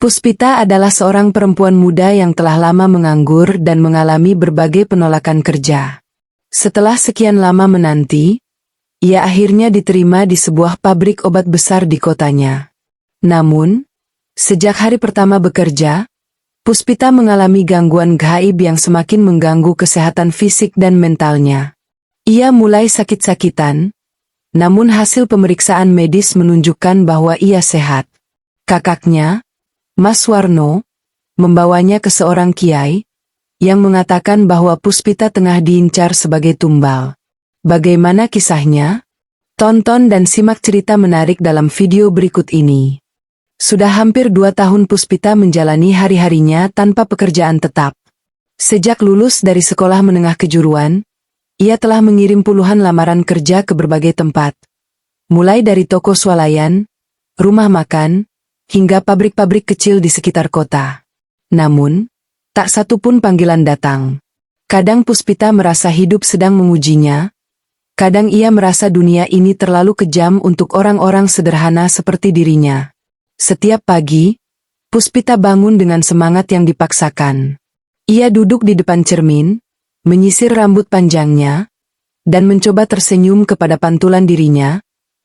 Puspita adalah seorang perempuan muda yang telah lama menganggur dan mengalami berbagai penolakan kerja. Setelah sekian lama menanti, ia akhirnya diterima di sebuah pabrik obat besar di kotanya. Namun, sejak hari pertama bekerja, Puspita mengalami gangguan gaib yang semakin mengganggu kesehatan fisik dan mentalnya. Ia mulai sakit-sakitan, namun hasil pemeriksaan medis menunjukkan bahwa ia sehat. Kakaknya, Mas Warno, membawanya ke seorang kiai, yang mengatakan bahwa Puspita tengah diincar sebagai tumbal. Bagaimana kisahnya? Tonton dan simak cerita menarik dalam video berikut ini. Sudah hampir 2 tahun Puspita menjalani hari-harinya tanpa pekerjaan tetap. Sejak lulus dari sekolah menengah kejuruan, ia telah mengirim puluhan lamaran kerja ke berbagai tempat. Mulai dari toko swalayan, rumah makan, hingga pabrik-pabrik kecil di sekitar kota. Namun, tak satu pun panggilan datang. Kadang Puspita merasa hidup sedang mengujinya, kadang ia merasa dunia ini terlalu kejam untuk orang-orang sederhana seperti dirinya. Setiap pagi, Puspita bangun dengan semangat yang dipaksakan. Ia duduk di depan cermin, menyisir rambut panjangnya, dan mencoba tersenyum kepada pantulan dirinya,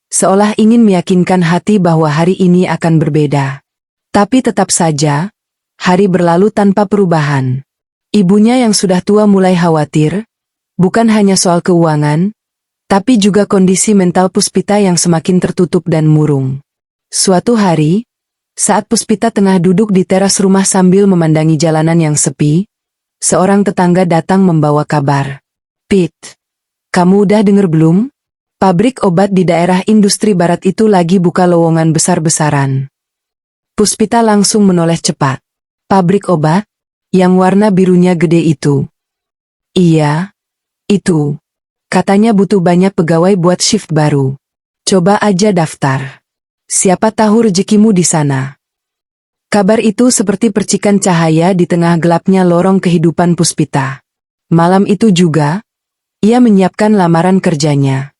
seolah ingin meyakinkan hati bahwa hari ini akan berbeda. Tapi tetap saja, hari berlalu tanpa perubahan. Ibunya yang sudah tua mulai khawatir, bukan hanya soal keuangan, tapi juga kondisi mental Puspita yang semakin tertutup dan murung. Suatu hari, saat Puspita tengah duduk di teras rumah sambil memandangi jalanan yang sepi, seorang tetangga datang membawa kabar. "Pit, kamu udah denger belum? Pabrik obat di daerah industri barat itu lagi buka lowongan besar-besaran." Puspita langsung menoleh cepat. "Pabrik obat? Yang warna birunya gede itu?" "Iya, itu. Katanya butuh banyak pegawai buat shift baru. Coba aja daftar. Siapa tahu rezekimu di sana." Kabar itu seperti percikan cahaya di tengah gelapnya lorong kehidupan Puspita. Malam itu juga, ia menyiapkan lamaran kerjanya.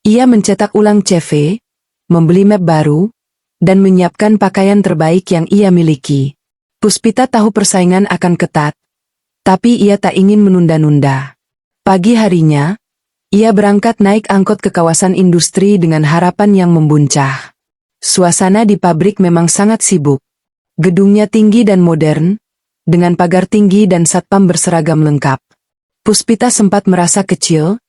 Ia mencetak ulang CV, membeli map baru, dan menyiapkan pakaian terbaik yang ia miliki. Puspita tahu persaingan akan ketat, tapi ia tak ingin menunda-nunda. Pagi harinya, ia berangkat naik angkot ke kawasan industri dengan harapan yang membuncah. Suasana di pabrik memang sangat sibuk. Gedungnya tinggi dan modern, dengan pagar tinggi dan satpam berseragam lengkap. Puspita sempat merasa kecil,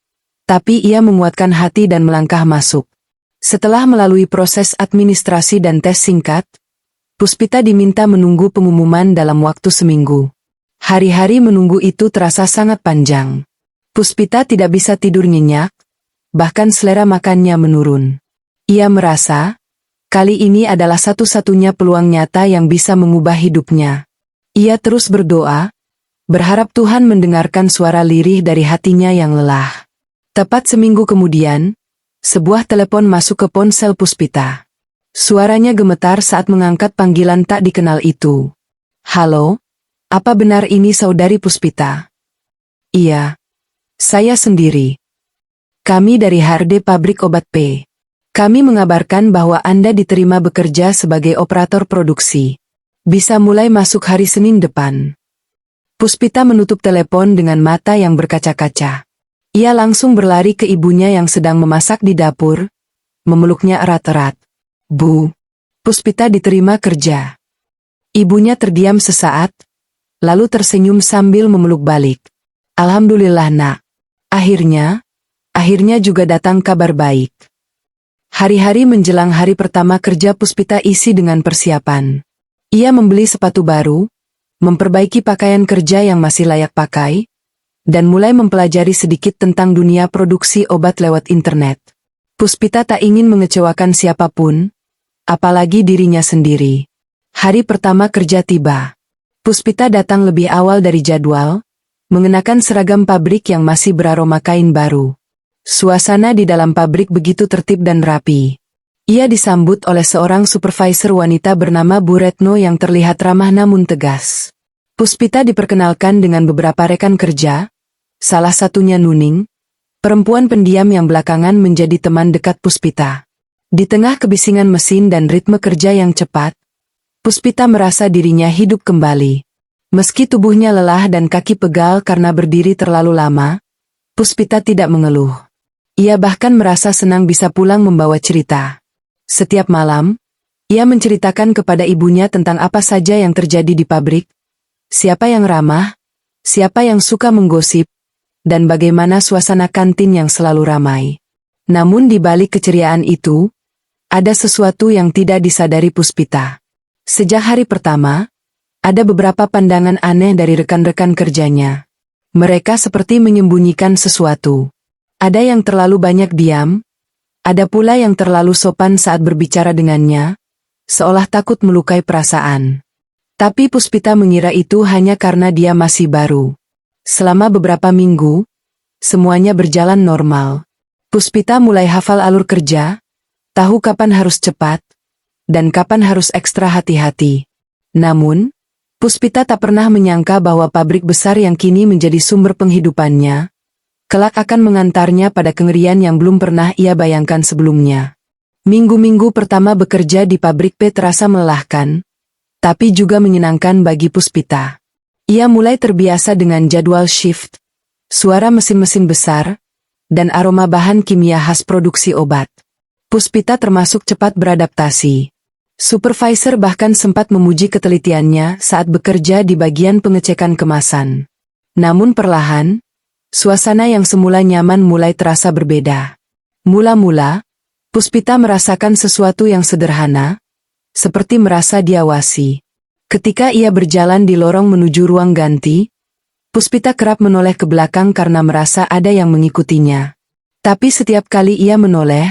tapi ia menguatkan hati dan melangkah masuk. Setelah melalui proses administrasi dan tes singkat, Puspita diminta menunggu pengumuman dalam waktu seminggu. Hari-hari menunggu itu terasa sangat panjang. Puspita tidak bisa tidur nyenyak, bahkan selera makannya menurun. Ia merasa, kali ini adalah satu-satunya peluang nyata yang bisa mengubah hidupnya. Ia terus berdoa, berharap Tuhan mendengarkan suara lirih dari hatinya yang lelah. Tepat seminggu kemudian, sebuah telepon masuk ke ponsel Puspita. Suaranya gemetar saat mengangkat panggilan tak dikenal itu. "Halo, apa benar ini saudari Puspita?" "Iya, saya sendiri. Kami dari Harde Pabrik Obat P. Kami mengabarkan bahwa Anda diterima bekerja sebagai operator produksi. Bisa mulai masuk hari Senin depan." Puspita menutup telepon dengan mata yang berkaca-kaca. Ia langsung berlari ke ibunya yang sedang memasak di dapur, memeluknya erat-erat. "Bu, Puspita diterima kerja." Ibunya terdiam sesaat, lalu tersenyum sambil memeluk balik. "Alhamdulillah nak. Akhirnya juga datang kabar baik." Hari-hari menjelang hari pertama kerja Puspita isi dengan persiapan. Ia membeli sepatu baru, memperbaiki pakaian kerja yang masih layak pakai, dan mulai mempelajari sedikit tentang dunia produksi obat lewat internet. Puspita tak ingin mengecewakan siapapun, apalagi dirinya sendiri. Hari pertama kerja tiba. Puspita datang lebih awal dari jadwal, mengenakan seragam pabrik yang masih beraroma kain baru. Suasana di dalam pabrik begitu tertib dan rapi. Ia disambut oleh seorang supervisor wanita bernama Bu Retno yang terlihat ramah namun tegas. Puspita diperkenalkan dengan beberapa rekan kerja, salah satunya Nuning, perempuan pendiam yang belakangan menjadi teman dekat Puspita. Di tengah kebisingan mesin dan ritme kerja yang cepat, Puspita merasa dirinya hidup kembali. Meski tubuhnya lelah dan kaki pegal karena berdiri terlalu lama, Puspita tidak mengeluh. Ia bahkan merasa senang bisa pulang membawa cerita. Setiap malam, ia menceritakan kepada ibunya tentang apa saja yang terjadi di pabrik, siapa yang ramah, siapa yang suka menggosip, dan bagaimana suasana kantin yang selalu ramai. Namun di balik keceriaan itu, ada sesuatu yang tidak disadari Puspita. Sejak hari pertama, ada beberapa pandangan aneh dari rekan-rekan kerjanya. Mereka seperti menyembunyikan sesuatu. Ada yang terlalu banyak diam, ada pula yang terlalu sopan saat berbicara dengannya, seolah takut melukai perasaan. Tapi Puspita mengira itu hanya karena dia masih baru. Selama beberapa minggu, semuanya berjalan normal. Puspita mulai hafal alur kerja, tahu kapan harus cepat, dan kapan harus ekstra hati-hati. Namun, Puspita tak pernah menyangka bahwa pabrik besar yang kini menjadi sumber penghidupannya, kelak akan mengantarnya pada kengerian yang belum pernah ia bayangkan sebelumnya. Minggu-minggu pertama bekerja di pabrik P terasa melelahkan, tapi juga menyenangkan bagi Puspita. Ia mulai terbiasa dengan jadwal shift, suara mesin-mesin besar, dan aroma bahan kimia khas produksi obat. Puspita termasuk cepat beradaptasi. Supervisor bahkan sempat memuji ketelitiannya saat bekerja di bagian pengecekan kemasan. Namun perlahan, suasana yang semula nyaman mulai terasa berbeda. Mula-mula, Puspita merasakan sesuatu yang sederhana, seperti merasa diawasi. Ketika ia berjalan di lorong menuju ruang ganti, Puspita kerap menoleh ke belakang karena merasa ada yang mengikutinya. Tapi setiap kali ia menoleh,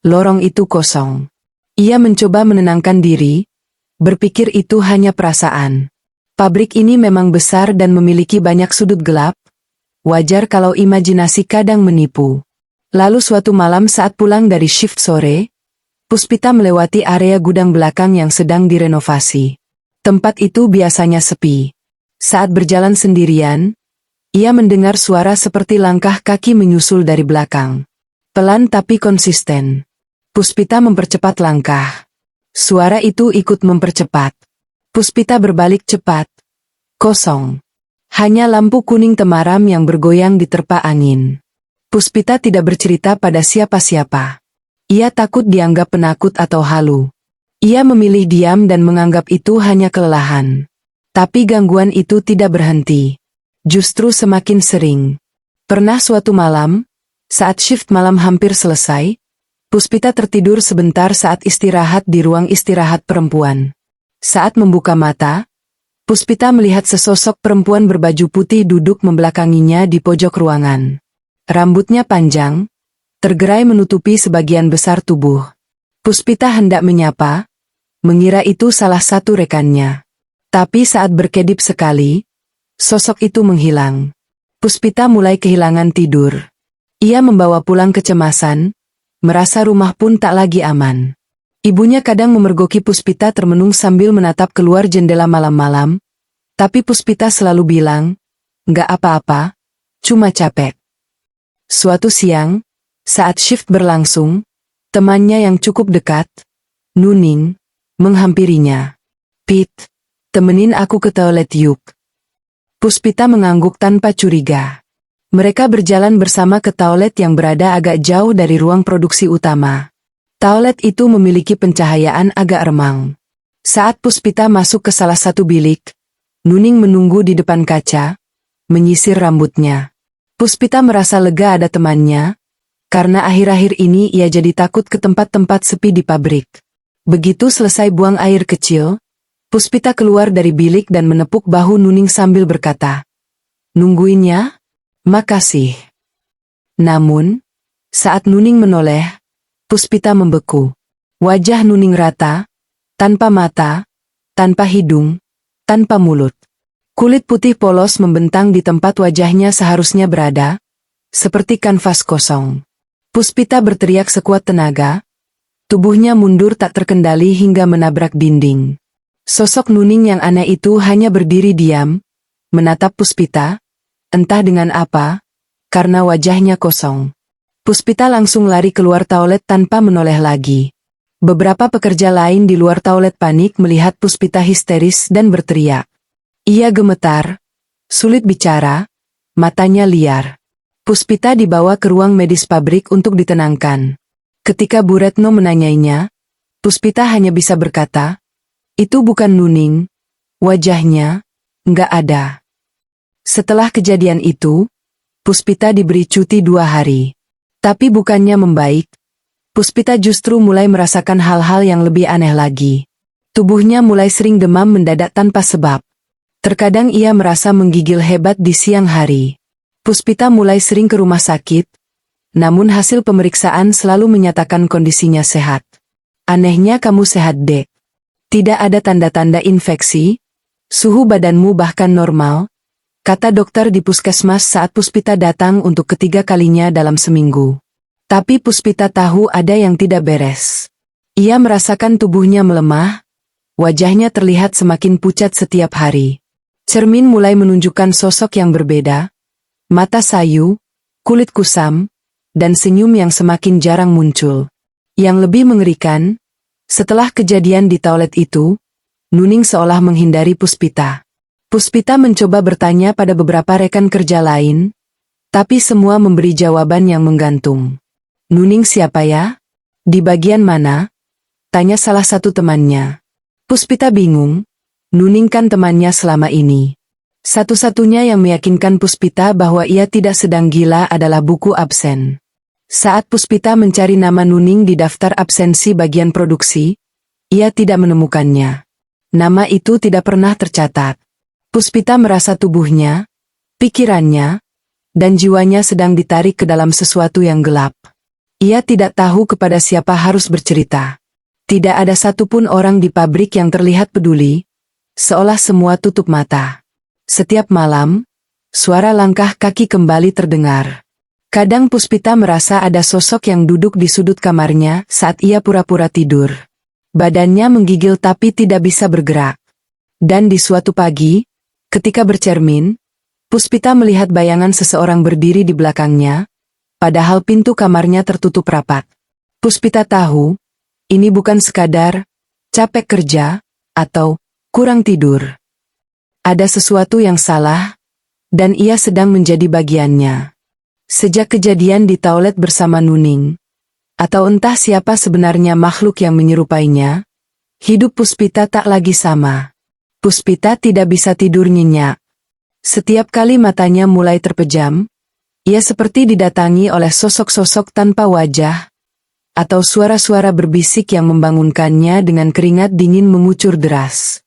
lorong itu kosong. Ia mencoba menenangkan diri, berpikir itu hanya perasaan. Pabrik ini memang besar dan memiliki banyak sudut gelap, wajar kalau imajinasi kadang menipu. Lalu suatu malam saat pulang dari shift sore, Puspita melewati area gudang belakang yang sedang direnovasi. Tempat itu biasanya sepi. Saat berjalan sendirian, ia mendengar suara seperti langkah kaki menyusul dari belakang. Pelan tapi konsisten. Puspita mempercepat langkah. Suara itu ikut mempercepat. Puspita berbalik cepat. Kosong. Hanya lampu kuning temaram yang bergoyang diterpa angin. Puspita tidak bercerita pada siapa-siapa. Ia takut dianggap penakut atau halu. Ia memilih diam dan menganggap itu hanya kelelahan. Tapi gangguan itu tidak berhenti. Justru semakin sering. Pernah suatu malam, saat shift malam hampir selesai, Puspita tertidur sebentar saat istirahat di ruang istirahat perempuan. Saat membuka mata, Puspita melihat sesosok perempuan berbaju putih duduk membelakanginya di pojok ruangan. Rambutnya panjang, tergerai menutupi sebagian besar tubuh. Puspita hendak menyapa, mengira itu salah satu rekannya. Tapi saat berkedip sekali, sosok itu menghilang. Puspita mulai kehilangan tidur. Ia membawa pulang kecemasan, merasa rumah pun tak lagi aman. Ibunya kadang memergoki Puspita termenung sambil menatap keluar jendela malam-malam, tapi Puspita selalu bilang, "Nggak apa-apa, cuma capek." Suatu siang, saat shift berlangsung, temannya yang cukup dekat, Nuning, menghampirinya. "Pit, temenin aku ke toilet yuk." Puspita mengangguk tanpa curiga. Mereka berjalan bersama ke toilet yang berada agak jauh dari ruang produksi utama. Toilet itu memiliki pencahayaan agak remang. Saat Puspita masuk ke salah satu bilik, Nuning menunggu di depan kaca, menyisir rambutnya. Puspita merasa lega ada temannya, karena akhir-akhir ini ia jadi takut ke tempat-tempat sepi di pabrik. Begitu selesai buang air kecil, Puspita keluar dari bilik dan menepuk bahu Nuning sambil berkata, "Nungguin ya? Makasih." Namun, saat Nuning menoleh, Puspita membeku. Wajah Nuning rata, tanpa mata, tanpa hidung, tanpa mulut. Kulit putih polos membentang di tempat wajahnya seharusnya berada, seperti kanvas kosong. Puspita berteriak sekuat tenaga, tubuhnya mundur tak terkendali hingga menabrak dinding. Sosok Nuning yang aneh itu hanya berdiri diam, menatap Puspita, entah dengan apa, karena wajahnya kosong. Puspita langsung lari keluar toilet tanpa menoleh lagi. Beberapa pekerja lain di luar toilet panik melihat Puspita histeris dan berteriak. Ia gemetar, sulit bicara, matanya liar. Puspita dibawa ke ruang medis pabrik untuk ditenangkan. Ketika Bu Retno menanyainya, Puspita hanya bisa berkata, "Itu bukan Nuning. Wajahnya, nggak ada." Setelah kejadian itu, Puspita diberi cuti 2 hari. Tapi bukannya membaik, Puspita justru mulai merasakan hal-hal yang lebih aneh lagi. Tubuhnya mulai sering demam mendadak tanpa sebab. Terkadang ia merasa menggigil hebat di siang hari. Puspita mulai sering ke rumah sakit, namun hasil pemeriksaan selalu menyatakan kondisinya sehat. "Anehnya kamu sehat, Dek. Tidak ada tanda-tanda infeksi, suhu badanmu bahkan normal," kata dokter di puskesmas saat Puspita datang untuk ketiga kalinya dalam seminggu. Tapi Puspita tahu ada yang tidak beres. Ia merasakan tubuhnya melemah, wajahnya terlihat semakin pucat setiap hari. Cermin mulai menunjukkan sosok yang berbeda, mata sayu, kulit kusam, dan senyum yang semakin jarang muncul. Yang lebih mengerikan, setelah kejadian di toilet itu, Nuning seolah menghindari Puspita. Puspita mencoba bertanya pada beberapa rekan kerja lain, tapi semua memberi jawaban yang menggantung. "Nuning siapa ya? Di bagian mana?" tanya salah satu temannya. Puspita bingung. Nuning kan temannya selama ini. Satu-satunya yang meyakinkan Puspita bahwa ia tidak sedang gila adalah buku absen. Saat Puspita mencari nama Nuning di daftar absensi bagian produksi, ia tidak menemukannya. Nama itu tidak pernah tercatat. Puspita merasa tubuhnya, pikirannya, dan jiwanya sedang ditarik ke dalam sesuatu yang gelap. Ia tidak tahu kepada siapa harus bercerita. Tidak ada satupun orang di pabrik yang terlihat peduli, seolah semua tutup mata. Setiap malam, suara langkah kaki kembali terdengar. Kadang Puspita merasa ada sosok yang duduk di sudut kamarnya saat ia pura-pura tidur. Badannya menggigil tapi tidak bisa bergerak. Dan di suatu pagi, ketika bercermin, Puspita melihat bayangan seseorang berdiri di belakangnya, padahal pintu kamarnya tertutup rapat. Puspita tahu, ini bukan sekadar capek kerja atau kurang tidur. Ada sesuatu yang salah, dan ia sedang menjadi bagiannya. Sejak kejadian di toilet bersama Nuning, atau entah siapa sebenarnya makhluk yang menyerupainya, hidup Puspita tak lagi sama. Puspita tidak bisa tidur nyenyak. Setiap kali matanya mulai terpejam, ia seperti didatangi oleh sosok-sosok tanpa wajah, atau suara-suara berbisik yang membangunkannya dengan keringat dingin mengucur deras.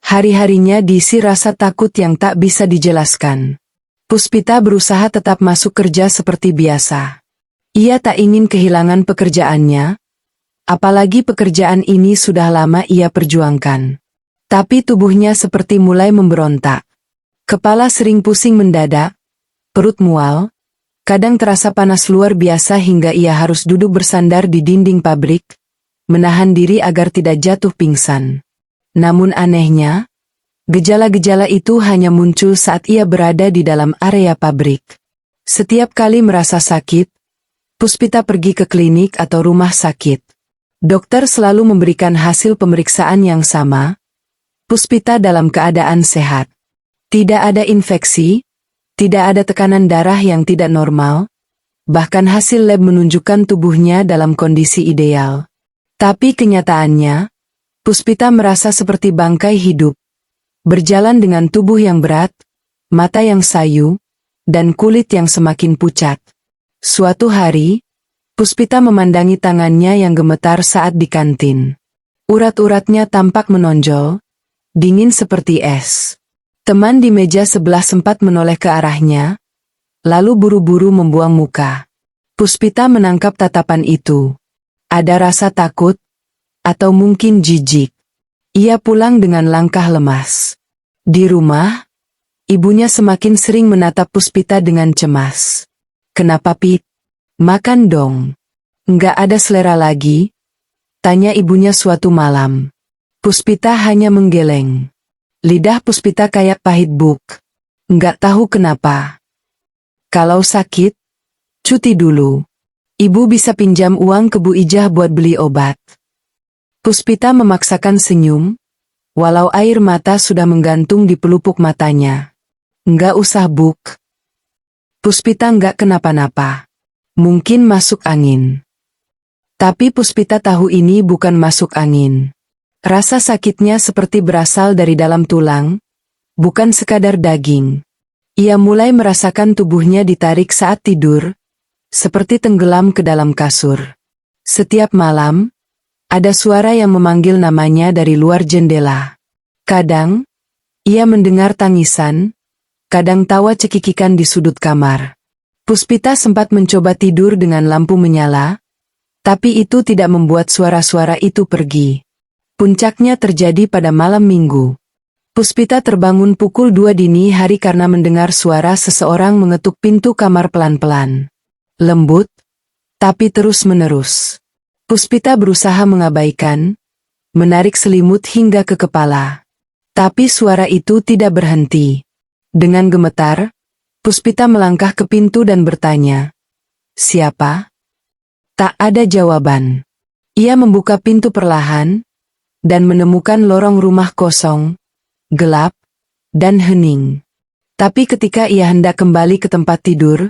Hari-harinya diisi rasa takut yang tak bisa dijelaskan. Puspita berusaha tetap masuk kerja seperti biasa. Ia tak ingin kehilangan pekerjaannya, apalagi pekerjaan ini sudah lama ia perjuangkan. Tapi tubuhnya seperti mulai memberontak. Kepala sering pusing mendadak, perut mual, kadang terasa panas luar biasa hingga ia harus duduk bersandar di dinding pabrik, menahan diri agar tidak jatuh pingsan. Namun anehnya, gejala-gejala itu hanya muncul saat ia berada di dalam area pabrik. Setiap kali merasa sakit, Puspita pergi ke klinik atau rumah sakit. Dokter selalu memberikan hasil pemeriksaan yang sama. Puspita dalam keadaan sehat. Tidak ada infeksi, tidak ada tekanan darah yang tidak normal, bahkan hasil lab menunjukkan tubuhnya dalam kondisi ideal. Tapi kenyataannya, Puspita merasa seperti bangkai hidup, berjalan dengan tubuh yang berat, mata yang sayu, dan kulit yang semakin pucat. Suatu hari, Puspita memandangi tangannya yang gemetar saat di kantin. Urat-uratnya tampak menonjol, dingin seperti es. Teman di meja sebelah sempat menoleh ke arahnya, lalu buru-buru membuang muka. Puspita menangkap tatapan itu. Ada rasa takut, atau mungkin jijik. Ia pulang dengan langkah lemas. Di rumah, ibunya semakin sering menatap Puspita dengan cemas. "Kenapa, Pit? Makan dong. Nggak ada selera lagi?" tanya ibunya suatu malam. Puspita hanya menggeleng. Lidah Puspita kayak pahit buk. Nggak tahu kenapa. Kalau sakit, cuti dulu. Ibu bisa pinjam uang ke Bu Ijah buat beli obat. Puspita memaksakan senyum, walau air mata sudah menggantung di pelupuk matanya. Nggak usah, Buk. Puspita nggak kenapa-napa. Mungkin masuk angin. Tapi Puspita tahu ini bukan masuk angin. Rasa sakitnya seperti berasal dari dalam tulang, bukan sekadar daging. Ia mulai merasakan tubuhnya ditarik saat tidur, seperti tenggelam ke dalam kasur. Setiap malam, ada suara yang memanggil namanya dari luar jendela. Kadang, ia mendengar tangisan, kadang tawa cekikikan di sudut kamar. Puspita sempat mencoba tidur dengan lampu menyala, tapi itu tidak membuat suara-suara itu pergi. Puncaknya terjadi pada malam Minggu. Puspita terbangun pukul 2 dini hari karena mendengar suara seseorang mengetuk pintu kamar pelan-pelan. Lembut, tapi terus-menerus. Puspita berusaha mengabaikan, menarik selimut hingga ke kepala. Tapi suara itu tidak berhenti. Dengan gemetar, Puspita melangkah ke pintu dan bertanya, "Siapa?" Tak ada jawaban. Ia membuka pintu perlahan, dan menemukan lorong rumah kosong, gelap, dan hening. Tapi ketika ia hendak kembali ke tempat tidur,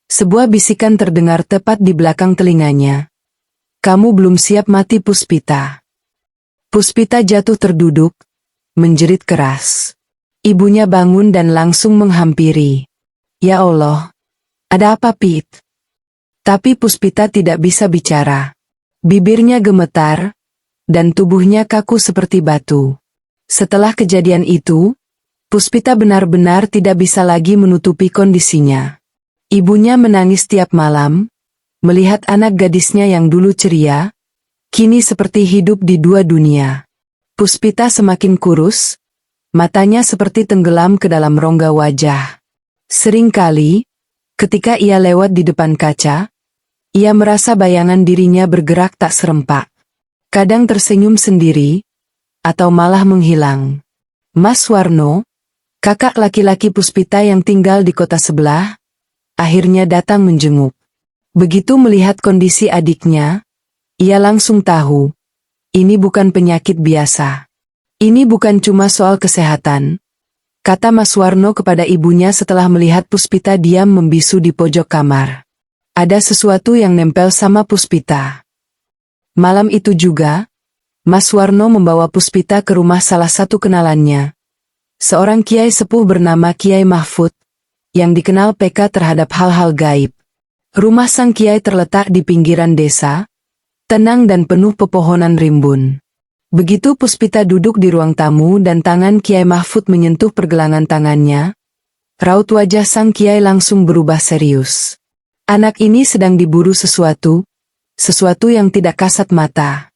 sebuah bisikan terdengar tepat di belakang telinganya. "Kamu belum siap mati, Puspita." Puspita jatuh terduduk, menjerit keras. Ibunya bangun dan langsung menghampiri. "Ya Allah, ada apa, Pit?" Tapi Puspita tidak bisa bicara. Bibirnya gemetar, dan tubuhnya kaku seperti batu. Setelah kejadian itu, Puspita benar-benar tidak bisa lagi menutupi kondisinya. Ibunya menangis tiap malam, melihat anak gadisnya yang dulu ceria, kini seperti hidup di dua dunia. Puspita semakin kurus, matanya seperti tenggelam ke dalam rongga wajah. Seringkali, ketika ia lewat di depan kaca, ia merasa bayangan dirinya bergerak tak serempak. Kadang tersenyum sendiri, atau malah menghilang. Mas Warno, kakak laki-laki Puspita yang tinggal di kota sebelah, akhirnya datang menjenguk. Begitu melihat kondisi adiknya, ia langsung tahu, ini bukan penyakit biasa. Ini bukan cuma soal kesehatan, kata Mas Warno kepada ibunya setelah melihat Puspita diam membisu di pojok kamar. Ada sesuatu yang nempel sama Puspita. Malam itu juga, Mas Warno membawa Puspita ke rumah salah satu kenalannya. Seorang kiai sepuh bernama Kiai Mahfud, yang dikenal peka terhadap hal-hal gaib. Rumah sang kiai terletak di pinggiran desa, tenang dan penuh pepohonan rimbun. Begitu Puspita duduk di ruang tamu dan tangan Kiai Mahfud menyentuh pergelangan tangannya, raut wajah sang kiai langsung berubah serius. Anak ini sedang diburu sesuatu yang tidak kasat mata.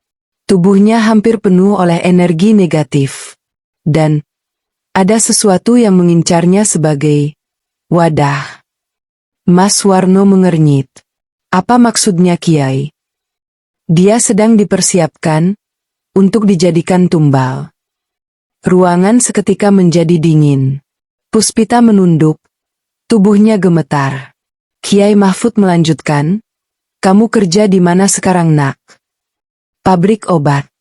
Tubuhnya hampir penuh oleh energi negatif. Dan ada sesuatu yang mengincarnya sebagai wadah. Mas Warno mengernyit. Apa maksudnya Kiai? Dia sedang dipersiapkan untuk dijadikan tumbal. Ruangan seketika menjadi dingin. Puspita menunduk, tubuhnya gemetar. Kiai Mahfud melanjutkan, "Kamu kerja di mana sekarang, Nak?" "Pabrik obat."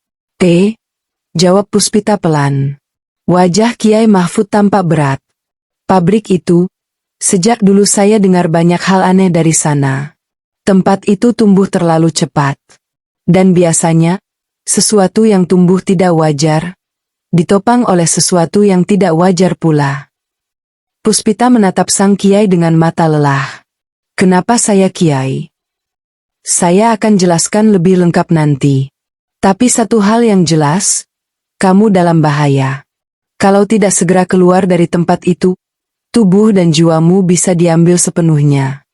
Jawab Puspita pelan. Wajah Kiai Mahfud tampak berat. "Pabrik itu, sejak dulu saya dengar banyak hal aneh dari sana. Tempat itu tumbuh terlalu cepat. Dan biasanya, sesuatu yang tumbuh tidak wajar, ditopang oleh sesuatu yang tidak wajar pula." Puspita menatap sang kiai dengan mata lelah. "Kenapa saya Kiai? Saya akan jelaskan lebih lengkap nanti. Tapi satu hal yang jelas, kamu dalam bahaya. Kalau tidak segera keluar dari tempat itu, tubuh dan jiwamu bisa diambil sepenuhnya."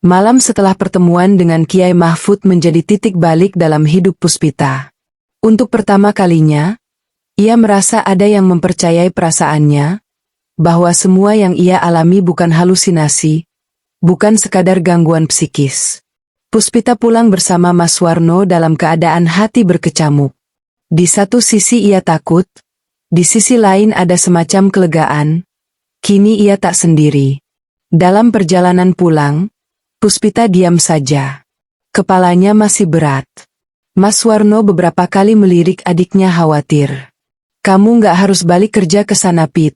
Malam setelah pertemuan dengan Kiai Mahfud menjadi titik balik dalam hidup Puspita. Untuk pertama kalinya, ia merasa ada yang mempercayai perasaannya, bahwa semua yang ia alami bukan halusinasi, bukan sekadar gangguan psikis. Puspita pulang bersama Mas Warno dalam keadaan hati berkecamuk. Di satu sisi ia takut, di sisi lain ada semacam kelegaan, kini ia tak sendiri. Dalam perjalanan pulang, Puspita diam saja. Kepalanya masih berat. Mas Warno beberapa kali melirik adiknya khawatir. Kamu nggak harus balik kerja ke sana, Pit,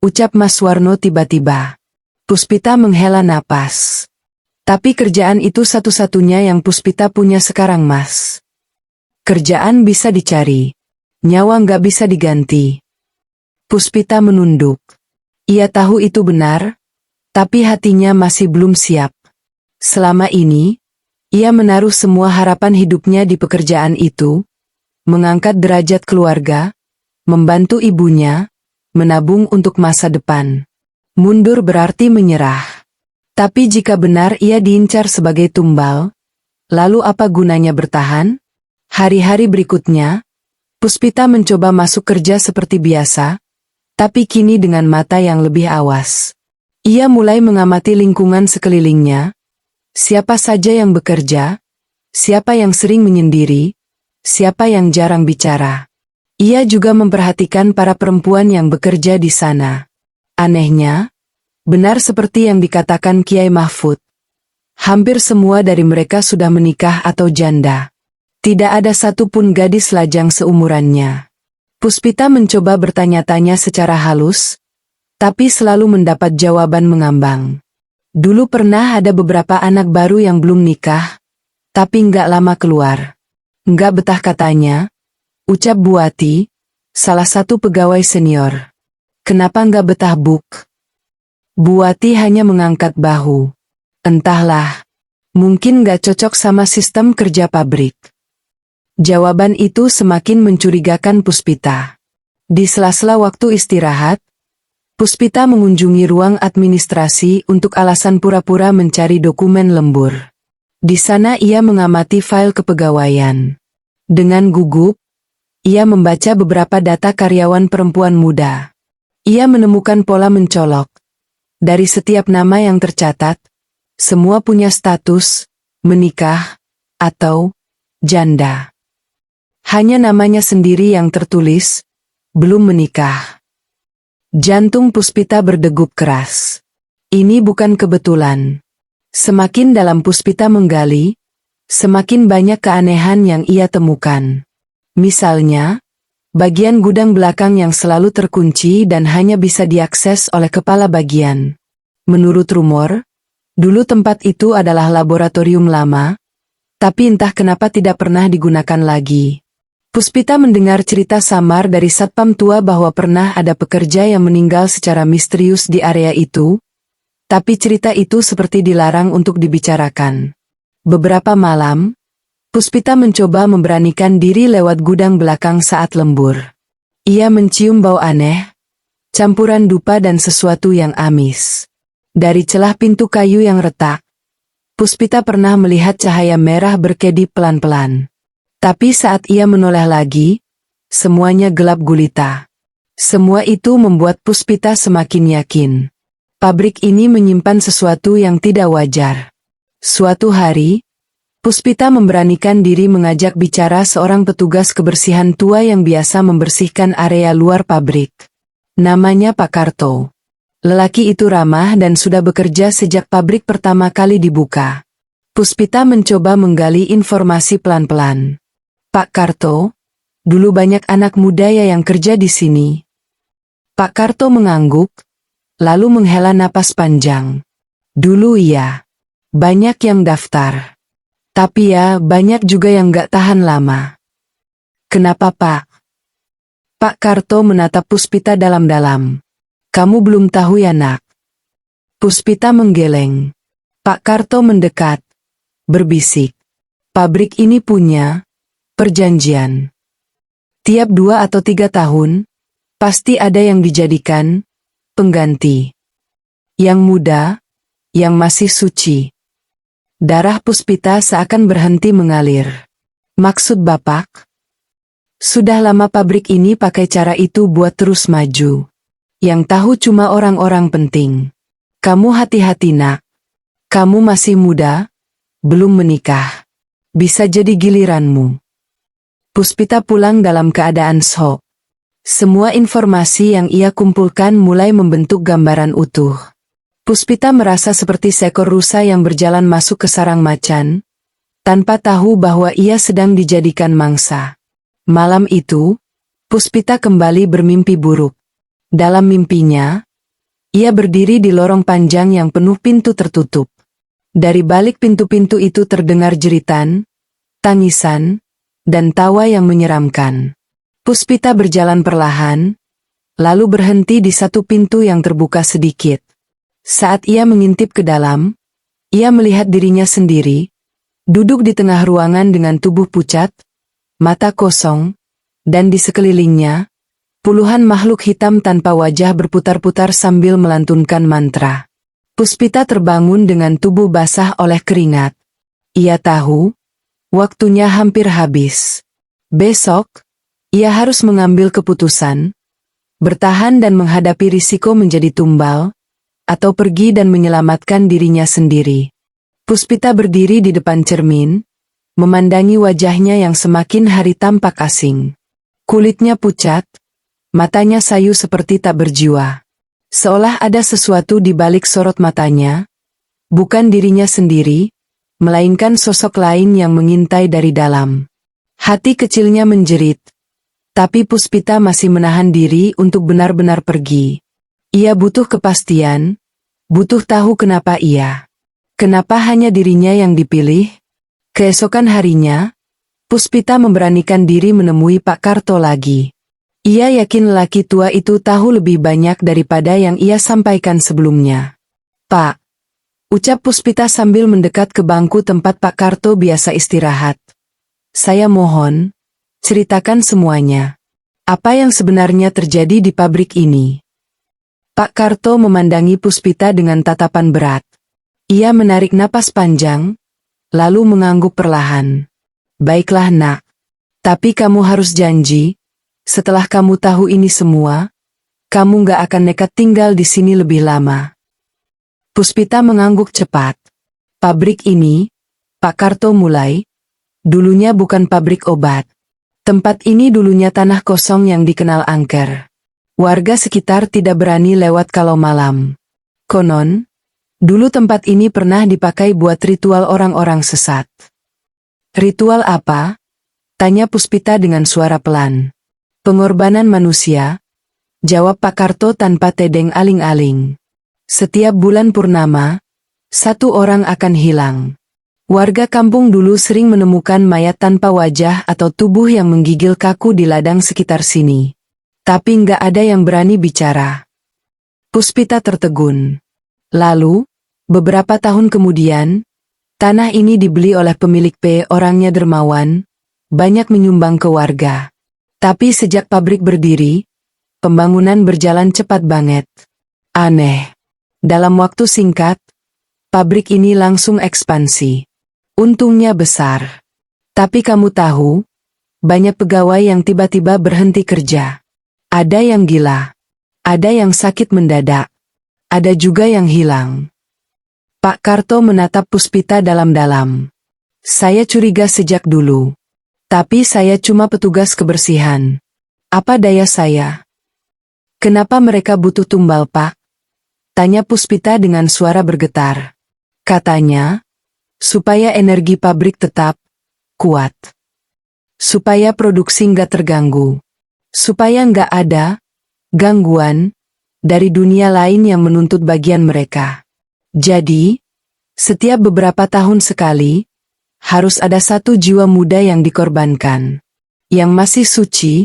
ucap Mas Warno tiba-tiba. Puspita menghela napas. Tapi kerjaan itu satu-satunya yang Puspita punya sekarang, Mas. Kerjaan bisa dicari. Nyawa nggak bisa diganti. Puspita menunduk. Ia tahu itu benar, tapi hatinya masih belum siap. Selama ini, ia menaruh semua harapan hidupnya di pekerjaan itu, mengangkat derajat keluarga, membantu ibunya, menabung untuk masa depan. Mundur berarti menyerah. Tapi jika benar ia diincar sebagai tumbal, lalu apa gunanya bertahan? Hari-hari berikutnya, Puspita mencoba masuk kerja seperti biasa, tapi kini dengan mata yang lebih awas. Ia mulai mengamati lingkungan sekelilingnya, siapa saja yang bekerja, siapa yang sering menyendiri, siapa yang jarang bicara. Ia juga memperhatikan para perempuan yang bekerja di sana. Anehnya, benar seperti yang dikatakan Kiai Mahfud. Hampir semua dari mereka sudah menikah atau janda. Tidak ada satupun gadis lajang seumurannya. Puspita mencoba bertanya-tanya secara halus, tapi selalu mendapat jawaban mengambang. Dulu pernah ada beberapa anak baru yang belum nikah, tapi nggak lama keluar. Nggak betah katanya, ucap Buati, salah satu pegawai senior. Kenapa nggak betah, Buk? Buati hanya mengangkat bahu. Entahlah, mungkin nggak cocok sama sistem kerja pabrik. Jawaban itu semakin mencurigakan Puspita. Di sela-sela waktu istirahat, Puspita mengunjungi ruang administrasi untuk alasan pura-pura mencari dokumen lembur. Di sana ia mengamati file kepegawaian. Dengan gugup, ia membaca beberapa data karyawan perempuan muda. Ia menemukan pola mencolok. Dari setiap nama yang tercatat, semua punya status, menikah, atau janda. Hanya namanya sendiri yang tertulis, belum menikah. Jantung Puspita berdegup keras. Ini bukan kebetulan. Semakin dalam Puspita menggali, semakin banyak keanehan yang ia temukan. Misalnya, bagian gudang belakang yang selalu terkunci dan hanya bisa diakses oleh kepala bagian. Menurut rumor, dulu tempat itu adalah laboratorium lama, tapi entah kenapa tidak pernah digunakan lagi. Puspita mendengar cerita samar dari satpam tua bahwa pernah ada pekerja yang meninggal secara misterius di area itu, tapi cerita itu seperti dilarang untuk dibicarakan. Beberapa malam, Puspita mencoba memberanikan diri lewat gudang belakang saat lembur. Ia mencium bau aneh, campuran dupa dan sesuatu yang amis. Dari celah pintu kayu yang retak, Puspita pernah melihat cahaya merah berkedip pelan-pelan. Tapi saat ia menoleh lagi, semuanya gelap gulita. Semua itu membuat Puspita semakin yakin. Pabrik ini menyimpan sesuatu yang tidak wajar. Suatu hari, Puspita memberanikan diri mengajak bicara seorang petugas kebersihan tua yang biasa membersihkan area luar pabrik. Namanya Pak Karto. Lelaki itu ramah dan sudah bekerja sejak pabrik pertama kali dibuka. Puspita mencoba menggali informasi pelan-pelan. Pak Karto, dulu banyak anak muda yang kerja di sini. Pak Karto mengangguk, lalu menghela napas panjang. Dulu iya, banyak yang daftar. Tapi ya, banyak juga yang gak tahan lama. Kenapa, Pak? Pak Karto menatap Puspita dalam-dalam. Kamu belum tahu ya, Nak? Puspita menggeleng. Pak Karto mendekat, berbisik. Pabrik ini punya perjanjian. Tiap 2 atau 3 tahun, pasti ada yang dijadikan pengganti. Yang muda, yang masih suci. Darah Puspita seakan berhenti mengalir. Maksud Bapak? Sudah lama pabrik ini pakai cara itu buat terus maju. Yang tahu cuma orang-orang penting. Kamu hati-hati, Nak. Kamu masih muda, belum menikah. Bisa jadi giliranmu. Puspita pulang dalam keadaan shock. Semua informasi yang ia kumpulkan mulai membentuk gambaran utuh. Puspita merasa seperti seekor rusa yang berjalan masuk ke sarang macan, tanpa tahu bahwa ia sedang dijadikan mangsa. Malam itu, Puspita kembali bermimpi buruk. Dalam mimpinya, ia berdiri di lorong panjang yang penuh pintu tertutup. Dari balik pintu-pintu itu terdengar jeritan, tangisan, dan tawa yang menyeramkan. Puspita berjalan perlahan, lalu berhenti di satu pintu yang terbuka sedikit. Saat ia mengintip ke dalam, ia melihat dirinya sendiri, duduk di tengah ruangan dengan tubuh pucat, mata kosong, dan di sekelilingnya, puluhan makhluk hitam tanpa wajah berputar-putar sambil melantunkan mantra. Puspita terbangun dengan tubuh basah oleh keringat. Ia tahu, waktunya hampir habis. Besok, ia harus mengambil keputusan, bertahan dan menghadapi risiko menjadi tumbal, atau pergi dan menyelamatkan dirinya sendiri. Puspita berdiri di depan cermin, memandangi wajahnya yang semakin hari tampak asing. Kulitnya pucat, matanya sayu seperti tak berjiwa. Seolah ada sesuatu di balik sorot matanya, bukan dirinya sendiri, melainkan sosok lain yang mengintai dari dalam. Hati kecilnya menjerit, tapi Puspita masih menahan diri untuk benar-benar pergi. Ia butuh kepastian, butuh tahu kenapa kenapa hanya dirinya yang dipilih. Keesokan harinya, Puspita memberanikan diri menemui Pak Karto lagi. Ia yakin lelaki tua itu tahu lebih banyak daripada yang ia sampaikan sebelumnya. "Pak," ucap Puspita sambil mendekat ke bangku tempat Pak Karto biasa istirahat. "Saya mohon, ceritakan semuanya. Apa yang sebenarnya terjadi di pabrik ini?" Pak Karto memandangi Puspita dengan tatapan berat. Ia menarik napas panjang, lalu mengangguk perlahan. "Baiklah nak, tapi kamu harus janji, setelah kamu tahu ini semua, kamu gak akan nekat tinggal di sini lebih lama." Puspita mengangguk cepat. "Pabrik ini," Pak Karto mulai, "dulunya bukan pabrik obat. Tempat ini dulunya tanah kosong yang dikenal angker. Warga sekitar tidak berani lewat kalau malam. Konon, dulu tempat ini pernah dipakai buat ritual orang-orang sesat." "Ritual apa?" tanya Puspita dengan suara pelan. "Pengorbanan manusia," jawab Pak Karto tanpa tedeng aling-aling. "Setiap bulan purnama, satu orang akan hilang. Warga kampung dulu sering menemukan mayat tanpa wajah atau tubuh yang menggigil kaku di ladang sekitar sini. Tapi nggak ada yang berani bicara." Puspita tertegun. Lalu, beberapa tahun kemudian, tanah ini dibeli oleh pemilik orangnya dermawan, banyak menyumbang ke warga. Tapi sejak pabrik berdiri, pembangunan berjalan cepat banget. Aneh. Dalam waktu singkat, pabrik ini langsung ekspansi. Untungnya besar. Tapi kamu tahu, banyak pegawai yang tiba-tiba berhenti kerja. Ada yang gila. Ada yang sakit mendadak. Ada juga yang hilang. Pak Karto menatap Puspita dalam-dalam. "Saya curiga sejak dulu. Tapi saya cuma petugas kebersihan. Apa daya saya?" "Kenapa mereka butuh tumbal, Pak?" tanya Puspita dengan suara bergetar. Katanya, supaya energi pabrik tetap kuat. Supaya produksi nggak terganggu. Supaya nggak ada gangguan dari dunia lain yang menuntut bagian mereka. Jadi, setiap beberapa tahun sekali, harus ada satu jiwa muda yang dikorbankan. Yang masih suci,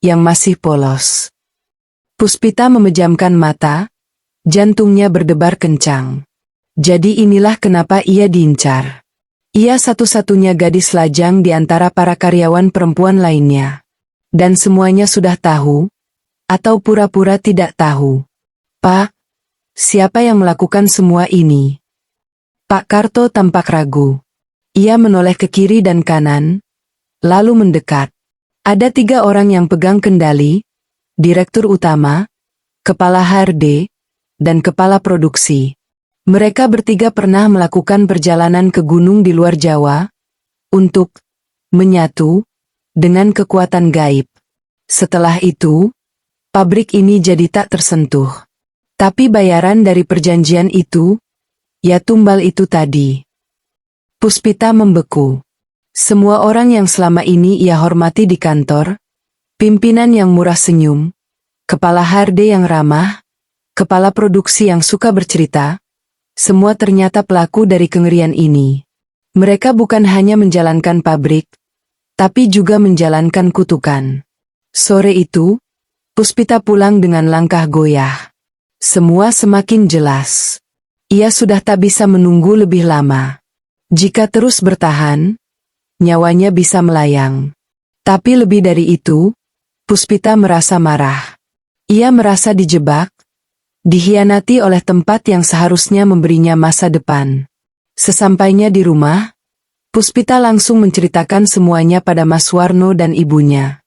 yang masih polos." Puspita memejamkan mata, jantungnya berdebar kencang. Jadi inilah kenapa ia diincar. Ia satu-satunya gadis lajang di antara para karyawan perempuan lainnya. Dan semuanya sudah tahu, atau pura-pura tidak tahu. "Pak, siapa yang melakukan semua ini?" Pak Karto tampak ragu. Ia menoleh ke kiri dan kanan, lalu mendekat. Ada 3 orang yang pegang kendali, direktur utama, kepala HRD, dan kepala produksi. Mereka bertiga pernah melakukan perjalanan ke gunung di luar Jawa, untuk menyatu dengan kekuatan gaib. Setelah itu, pabrik ini jadi tak tersentuh. Tapi bayaran dari perjanjian itu, ya tumbal itu tadi. Puspita membeku. Semua orang yang selama ini ia hormati di kantor, pimpinan yang murah senyum, kepala HRD yang ramah, kepala produksi yang suka bercerita, semua ternyata pelaku dari kengerian ini. Mereka bukan hanya menjalankan pabrik, tapi juga menjalankan kutukan. Sore itu, Puspita pulang dengan langkah goyah. Semua semakin jelas. Ia sudah tak bisa menunggu lebih lama. Jika terus bertahan, nyawanya bisa melayang. Tapi lebih dari itu, Puspita merasa marah. Ia merasa dijebak, dikhianati oleh tempat yang seharusnya memberinya masa depan. Sesampainya di rumah, Puspita langsung menceritakan semuanya pada Mas Warno dan ibunya.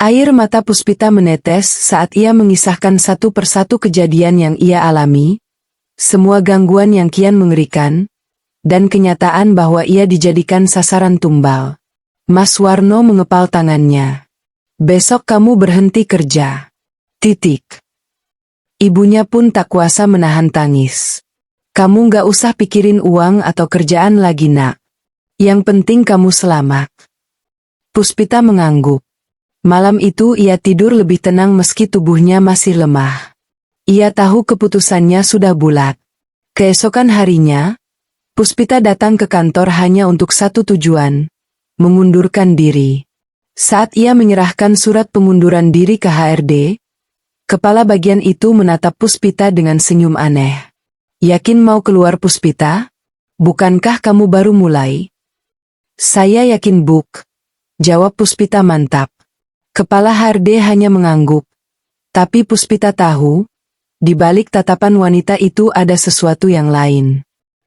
Air mata Puspita menetes saat ia mengisahkan satu persatu kejadian yang ia alami, semua gangguan yang kian mengerikan, dan kenyataan bahwa ia dijadikan sasaran tumbal. Mas Warno mengepal tangannya. Besok kamu berhenti kerja. Titik. Ibunya pun tak kuasa menahan tangis. Kamu gak usah pikirin uang atau kerjaan lagi nak. Yang penting kamu selamat. Puspita mengangguk. Malam itu ia tidur lebih tenang meski tubuhnya masih lemah. Ia tahu keputusannya sudah bulat. Keesokan harinya, Puspita datang ke kantor hanya untuk satu tujuan, mengundurkan diri. Saat ia menyerahkan surat pengunduran diri ke HRD, kepala bagian itu menatap Puspita dengan senyum aneh. Yakin mau keluar Puspita? Bukankah kamu baru mulai? Saya yakin Buk, jawab Puspita mantap. Kepala HRD hanya mengangguk. Tapi Puspita tahu, di balik tatapan wanita itu ada sesuatu yang lain.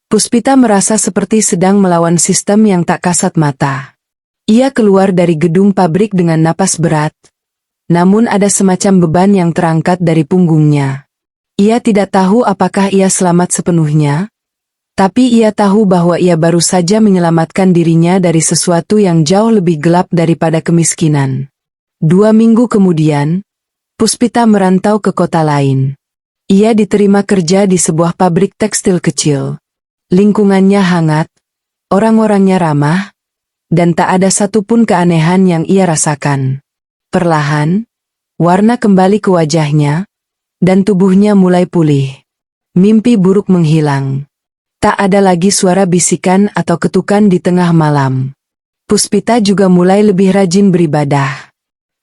Puspita merasa seperti sedang melawan sistem yang tak kasat mata. Ia keluar dari gedung pabrik dengan napas berat, namun ada semacam beban yang terangkat dari punggungnya. Ia tidak tahu apakah ia selamat sepenuhnya, tapi ia tahu bahwa ia baru saja menyelamatkan dirinya dari sesuatu yang jauh lebih gelap daripada kemiskinan. 2 minggu kemudian, Puspita merantau ke kota lain. Ia diterima kerja di sebuah pabrik tekstil kecil. Lingkungannya hangat, orang-orangnya ramah, dan tak ada satupun keanehan yang ia rasakan. Perlahan, warna kembali ke wajahnya, dan tubuhnya mulai pulih. Mimpi buruk menghilang. Tak ada lagi suara bisikan atau ketukan di tengah malam. Puspita juga mulai lebih rajin beribadah.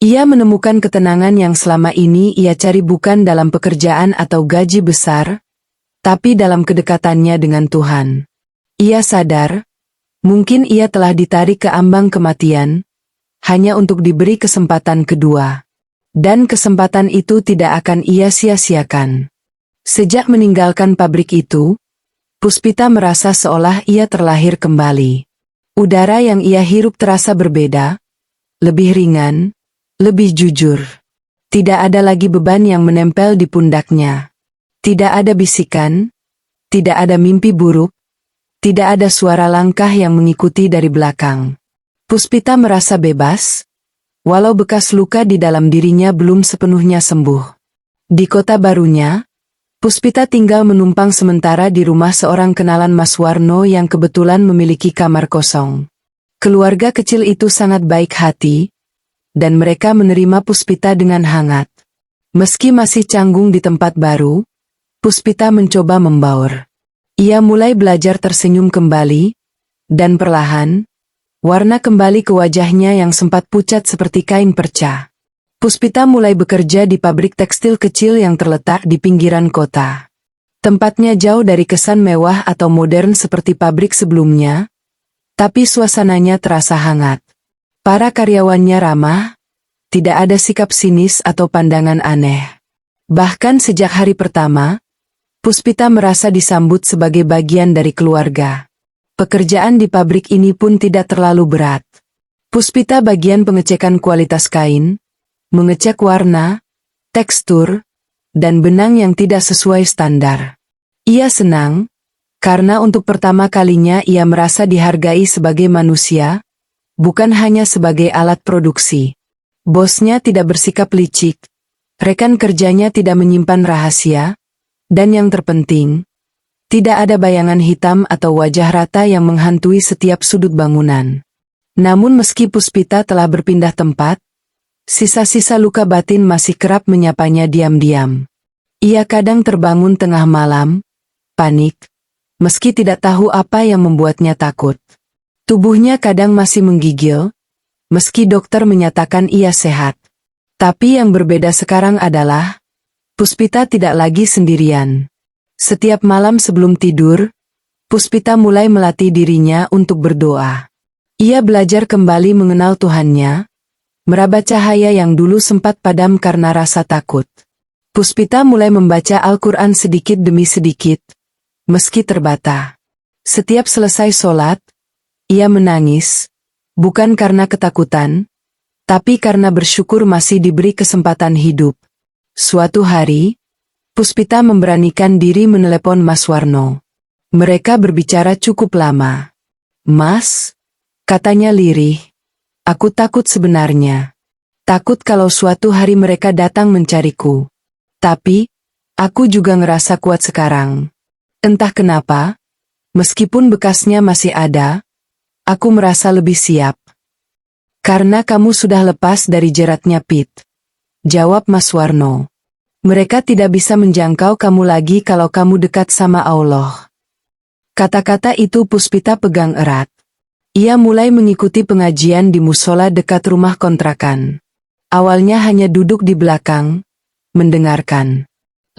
Ia menemukan ketenangan yang selama ini ia cari bukan dalam pekerjaan atau gaji besar, tapi dalam kedekatannya dengan Tuhan. Ia sadar, mungkin ia telah ditarik ke ambang kematian, hanya untuk diberi kesempatan kedua. Dan kesempatan itu tidak akan ia sia-siakan. Sejak meninggalkan pabrik itu, Puspita merasa seolah ia terlahir kembali. Udara yang ia hirup terasa berbeda, lebih ringan, lebih jujur. Tidak ada lagi beban yang menempel di pundaknya. Tidak ada bisikan, tidak ada mimpi buruk, tidak ada suara langkah yang mengikuti dari belakang. Puspita merasa bebas, walau bekas luka di dalam dirinya belum sepenuhnya sembuh. Di kota barunya, Puspita tinggal menumpang sementara di rumah seorang kenalan Mas Warno yang kebetulan memiliki kamar kosong. Keluarga kecil itu sangat baik hati, dan mereka menerima Puspita dengan hangat. Meski masih canggung di tempat baru, Puspita mencoba membaur. Ia mulai belajar tersenyum kembali, dan perlahan, warna kembali ke wajahnya yang sempat pucat seperti kain perca. Puspita mulai bekerja di pabrik tekstil kecil yang terletak di pinggiran kota. Tempatnya jauh dari kesan mewah atau modern seperti pabrik sebelumnya, tapi suasananya terasa hangat. Para karyawannya ramah, tidak ada sikap sinis atau pandangan aneh. Bahkan sejak hari pertama, Puspita merasa disambut sebagai bagian dari keluarga. Pekerjaan di pabrik ini pun tidak terlalu berat. Puspita bagian pengecekan kualitas kain, mengecek warna, tekstur, dan benang yang tidak sesuai standar. Ia senang, karena untuk pertama kalinya ia merasa dihargai sebagai manusia, bukan hanya sebagai alat produksi. Bosnya tidak bersikap licik, rekan kerjanya tidak menyimpan rahasia, dan yang terpenting, Tidak ada bayangan hitam atau wajah rata yang menghantui setiap sudut bangunan. Namun meski Puspita telah berpindah tempat, sisa-sisa luka batin masih kerap menyapanya diam-diam. Ia kadang terbangun tengah malam, panik, meski tidak tahu apa yang membuatnya takut. Tubuhnya kadang masih menggigil, meski dokter menyatakan ia sehat. Tapi yang berbeda sekarang adalah, Puspita tidak lagi sendirian. Setiap malam sebelum tidur, Puspita mulai melatih dirinya untuk berdoa. Ia belajar kembali mengenal Tuhannya, meraba cahaya yang dulu sempat padam karena rasa takut. Puspita mulai membaca Al-Quran sedikit demi sedikit, meski terbata. Setiap selesai sholat, ia menangis, bukan karena ketakutan, tapi karena bersyukur masih diberi kesempatan hidup. Suatu hari, Puspita memberanikan diri menelepon Mas Warno. Mereka berbicara cukup lama. "Mas," katanya lirih, "aku takut sebenarnya. Takut kalau suatu hari mereka datang mencariku. Tapi, aku juga ngerasa kuat sekarang. Entah kenapa, meskipun bekasnya masih ada, aku merasa lebih siap." "Karena kamu sudah lepas dari jeratnya Pit," jawab Mas Warno. "Mereka tidak bisa menjangkau kamu lagi kalau kamu dekat sama Allah." Kata-kata itu Puspita pegang erat. Ia mulai mengikuti pengajian di musola dekat rumah kontrakan. Awalnya hanya duduk di belakang, mendengarkan.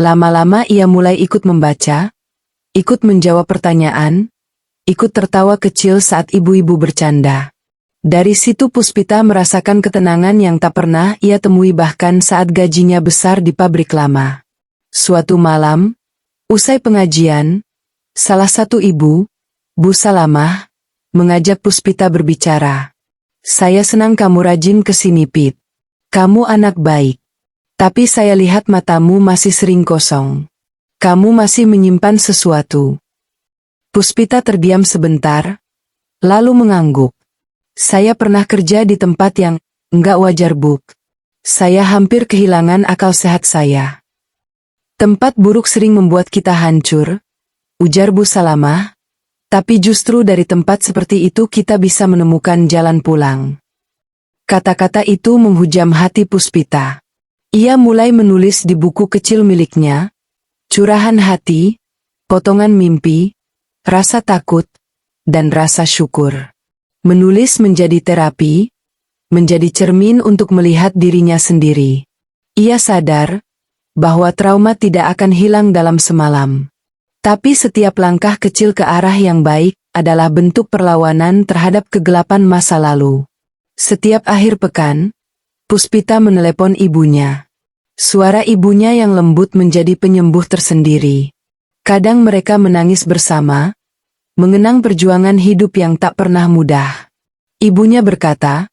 Lama-lama ia mulai ikut membaca, ikut menjawab pertanyaan, ikut tertawa kecil saat ibu-ibu bercanda. Dari situ Puspita merasakan ketenangan yang tak pernah ia temui bahkan saat gajinya besar di pabrik lama. Suatu malam, usai pengajian, salah satu ibu, Bu Salamah, mengajak Puspita berbicara. "Saya senang kamu rajin kesini Pit. Kamu anak baik. Tapi saya lihat matamu masih sering kosong. Kamu masih menyimpan sesuatu." Puspita terdiam sebentar, lalu mengangguk. "Saya pernah kerja di tempat yang enggak wajar Buk. Saya hampir kehilangan akal sehat saya." "Tempat buruk sering membuat kita hancur," ujar Bu Salamah, "tapi justru dari tempat seperti itu kita bisa menemukan jalan pulang." Kata-kata itu menghujam hati Puspita. Ia mulai menulis di buku kecil miliknya, curahan hati, potongan mimpi, rasa takut, dan rasa syukur. Menulis menjadi terapi, menjadi cermin untuk melihat dirinya sendiri. Ia sadar bahwa trauma tidak akan hilang dalam semalam. Tapi setiap langkah kecil ke arah yang baik adalah bentuk perlawanan terhadap kegelapan masa lalu. Setiap akhir pekan, Puspita menelepon ibunya. Suara ibunya yang lembut menjadi penyembuh tersendiri. Kadang mereka menangis bersama, mengenang perjuangan hidup yang tak pernah mudah. Ibunya berkata,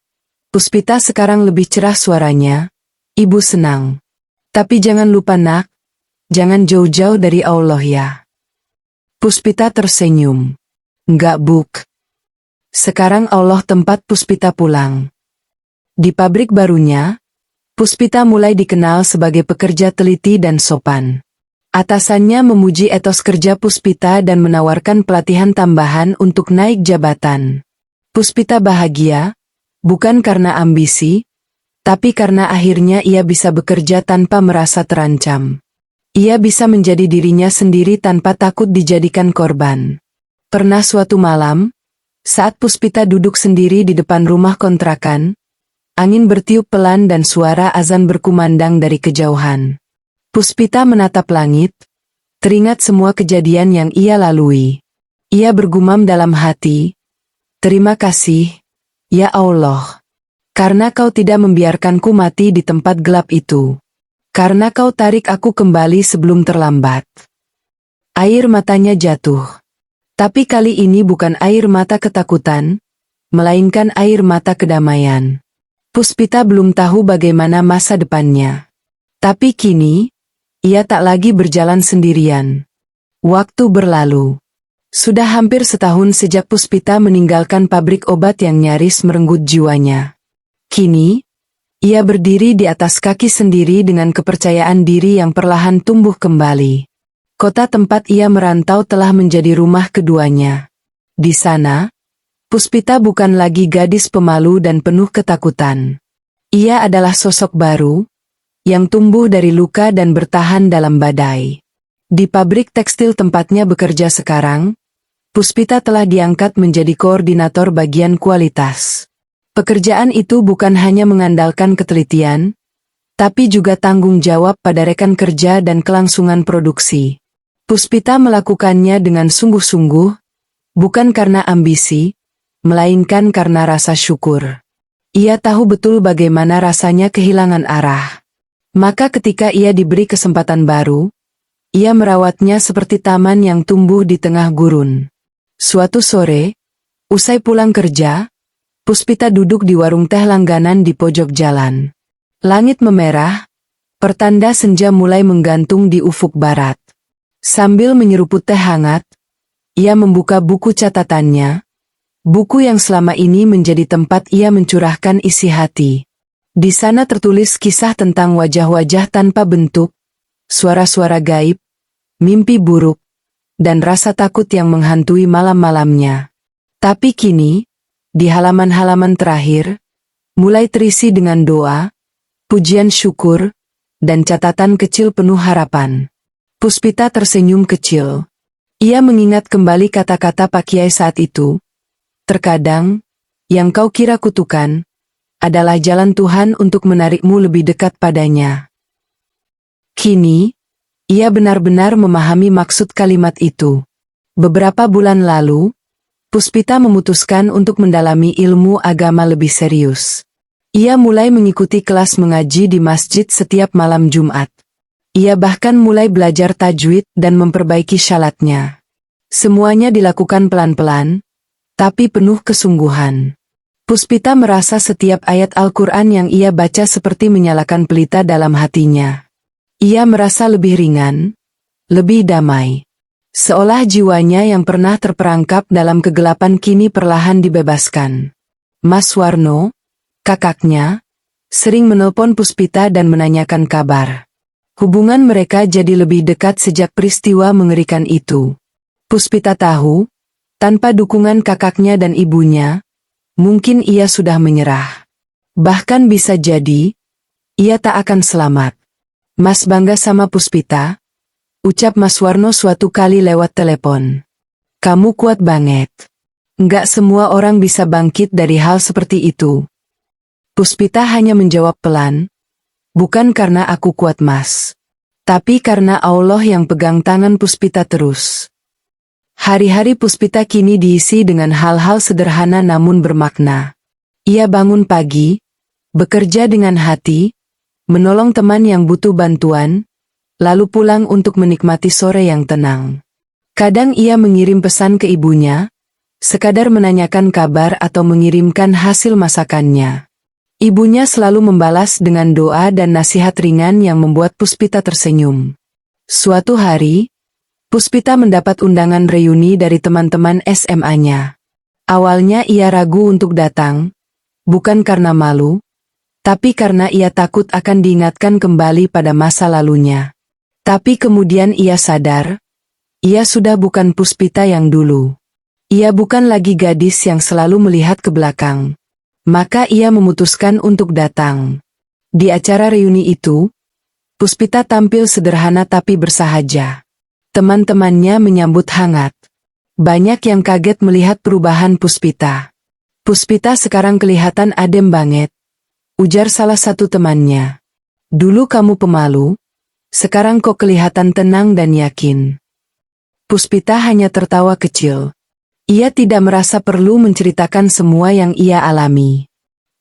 "Puspita sekarang lebih cerah suaranya, ibu senang. Tapi jangan lupa nak, jangan jauh-jauh dari Allah ya." Puspita tersenyum. "Enggak Buk. Sekarang Allah tempat Puspita pulang." Di pabrik barunya, Puspita mulai dikenal sebagai pekerja teliti dan sopan. Atasannya memuji etos kerja Puspita dan menawarkan pelatihan tambahan untuk naik jabatan. Puspita bahagia, bukan karena ambisi, tapi karena akhirnya ia bisa bekerja tanpa merasa terancam. Ia bisa menjadi dirinya sendiri tanpa takut dijadikan korban. Pernah suatu malam, saat Puspita duduk sendiri di depan rumah kontrakan, angin bertiup pelan dan suara azan berkumandang dari kejauhan. Puspita menatap langit, teringat semua kejadian yang ia lalui. Ia bergumam dalam hati, "Terima kasih, ya Allah. Karena kau tidak membiarkanku mati di tempat gelap itu. Karena kau tarik aku kembali sebelum terlambat." Air matanya jatuh. Tapi kali ini bukan air mata ketakutan, melainkan air mata kedamaian. Puspita belum tahu bagaimana masa depannya. Tapi kini, ia tak lagi berjalan sendirian. Waktu berlalu. Sudah hampir setahun sejak Puspita meninggalkan pabrik obat yang nyaris merenggut jiwanya. Kini, ia berdiri di atas kaki sendiri dengan kepercayaan diri yang perlahan tumbuh kembali. Kota tempat ia merantau telah menjadi rumah keduanya. Di sana, Puspita bukan lagi gadis pemalu dan penuh ketakutan. Ia adalah sosok baru, yang tumbuh dari luka dan bertahan dalam badai. Di pabrik tekstil tempatnya bekerja sekarang, Puspita telah diangkat menjadi koordinator bagian kualitas. Pekerjaan itu bukan hanya mengandalkan ketelitian, tapi juga tanggung jawab pada rekan kerja dan kelangsungan produksi. Puspita melakukannya dengan sungguh-sungguh, bukan karena ambisi, melainkan karena rasa syukur. Ia tahu betul bagaimana rasanya kehilangan arah. Maka ketika ia diberi kesempatan baru, ia merawatnya seperti taman yang tumbuh di tengah gurun. Suatu sore, usai pulang kerja, Puspita duduk di warung teh langganan di pojok jalan. Langit memerah, pertanda senja mulai menggantung di ufuk barat. Sambil menyeruput teh hangat, ia membuka buku catatannya, buku yang selama ini menjadi tempat ia mencurahkan isi hati. Di sana tertulis kisah tentang wajah-wajah tanpa bentuk, suara-suara gaib, mimpi buruk, dan rasa takut yang menghantui malam-malamnya. Tapi kini, di halaman-halaman terakhir, mulai terisi dengan doa, pujian syukur, dan catatan kecil penuh harapan. Puspita tersenyum kecil. Ia mengingat kembali kata-kata Pak Kiai saat itu. Terkadang, yang kau kira kutukan, adalah jalan Tuhan untuk menarikmu lebih dekat padanya. Kini, ia benar-benar memahami maksud kalimat itu. Beberapa bulan lalu, Puspita memutuskan untuk mendalami ilmu agama lebih serius. Ia mulai mengikuti kelas mengaji di masjid setiap malam Jumat. Ia bahkan mulai belajar tajwid dan memperbaiki syalatnya. Semuanya dilakukan pelan-pelan, tapi penuh kesungguhan. Puspita merasa setiap ayat Al-Quran yang ia baca seperti menyalakan pelita dalam hatinya. Ia merasa lebih ringan, lebih damai. Seolah jiwanya yang pernah terperangkap dalam kegelapan kini perlahan dibebaskan. Mas Warno, kakaknya, sering menelpon Puspita dan menanyakan kabar. Hubungan mereka jadi lebih dekat sejak peristiwa mengerikan itu. Puspita tahu, tanpa dukungan kakaknya dan ibunya, mungkin ia sudah menyerah. Bahkan bisa jadi, ia tak akan selamat. Mas bangga sama Puspita, ucap Mas Warno suatu kali lewat telepon. Kamu kuat banget. Enggak semua orang bisa bangkit dari hal seperti itu. Puspita hanya menjawab pelan, bukan karena aku kuat Mas, tapi karena Allah yang pegang tangan Puspita terus. Hari-hari Puspita kini diisi dengan hal-hal sederhana namun bermakna. Ia bangun pagi, bekerja dengan hati, menolong teman yang butuh bantuan, lalu pulang untuk menikmati sore yang tenang. Kadang ia mengirim pesan ke ibunya, sekadar menanyakan kabar atau mengirimkan hasil masakannya. Ibunya selalu membalas dengan doa dan nasihat ringan yang membuat Puspita tersenyum. Suatu hari, Puspita mendapat undangan reuni dari teman-teman SMA-nya. Awalnya ia ragu untuk datang, bukan karena malu, tapi karena ia takut akan diingatkan kembali pada masa lalunya. Tapi kemudian ia sadar, ia sudah bukan Puspita yang dulu. Ia bukan lagi gadis yang selalu melihat ke belakang. Maka ia memutuskan untuk datang. Di acara reuni itu, Puspita tampil sederhana tapi bersahaja. Teman-temannya menyambut hangat. Banyak yang kaget melihat perubahan Puspita. Puspita sekarang kelihatan adem banget, ujar salah satu temannya. Dulu kamu pemalu, sekarang kok kelihatan tenang dan yakin. Puspita hanya tertawa kecil. Ia tidak merasa perlu menceritakan semua yang ia alami.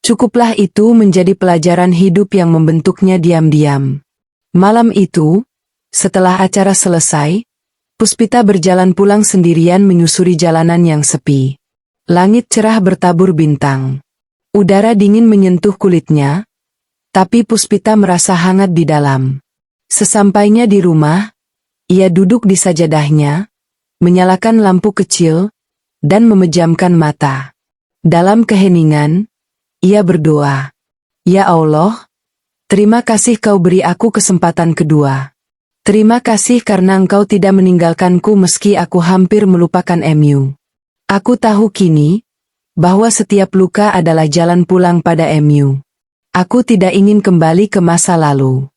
Cukuplah itu menjadi pelajaran hidup yang membentuknya diam-diam. Malam itu, setelah acara selesai, Puspita berjalan pulang sendirian menyusuri jalanan yang sepi. Langit cerah bertabur bintang. Udara dingin menyentuh kulitnya, tapi Puspita merasa hangat di dalam. Sesampainya di rumah, ia duduk di sajadahnya, menyalakan lampu kecil, dan memejamkan mata. Dalam keheningan, ia berdoa, "Ya Allah, terima kasih kau beri aku kesempatan kedua. Terima kasih karena engkau tidak meninggalkanku meski aku hampir melupakan MU. Aku tahu kini, bahwa setiap luka adalah jalan pulang pada MU. Aku tidak ingin kembali ke masa lalu.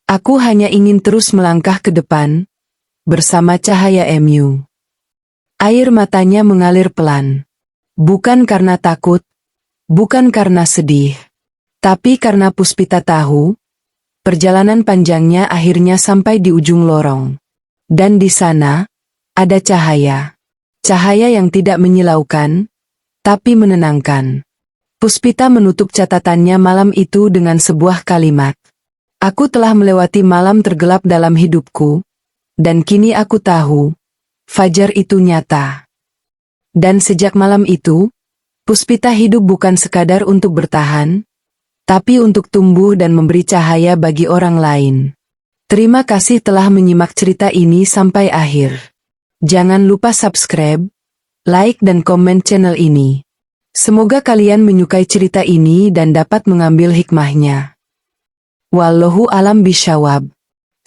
Aku hanya ingin terus melangkah ke depan, bersama cahaya MU. Air matanya mengalir pelan. Bukan karena takut, bukan karena sedih, tapi karena Puspita tahu, perjalanan panjangnya akhirnya sampai di ujung lorong. Dan di sana, ada cahaya. Cahaya yang tidak menyilaukan, tapi menenangkan. Puspita menutup catatannya malam itu dengan sebuah kalimat. Aku telah melewati malam tergelap dalam hidupku, dan kini aku tahu, fajar itu nyata. Dan sejak malam itu, Puspita hidup bukan sekadar untuk bertahan, tapi untuk tumbuh dan memberi cahaya bagi orang lain. Terima kasih telah menyimak cerita ini sampai akhir. Jangan lupa subscribe, like dan komen channel ini. Semoga kalian menyukai cerita ini dan dapat mengambil hikmahnya. Wallahu alam bishawab.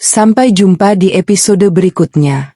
Sampai jumpa di episode berikutnya.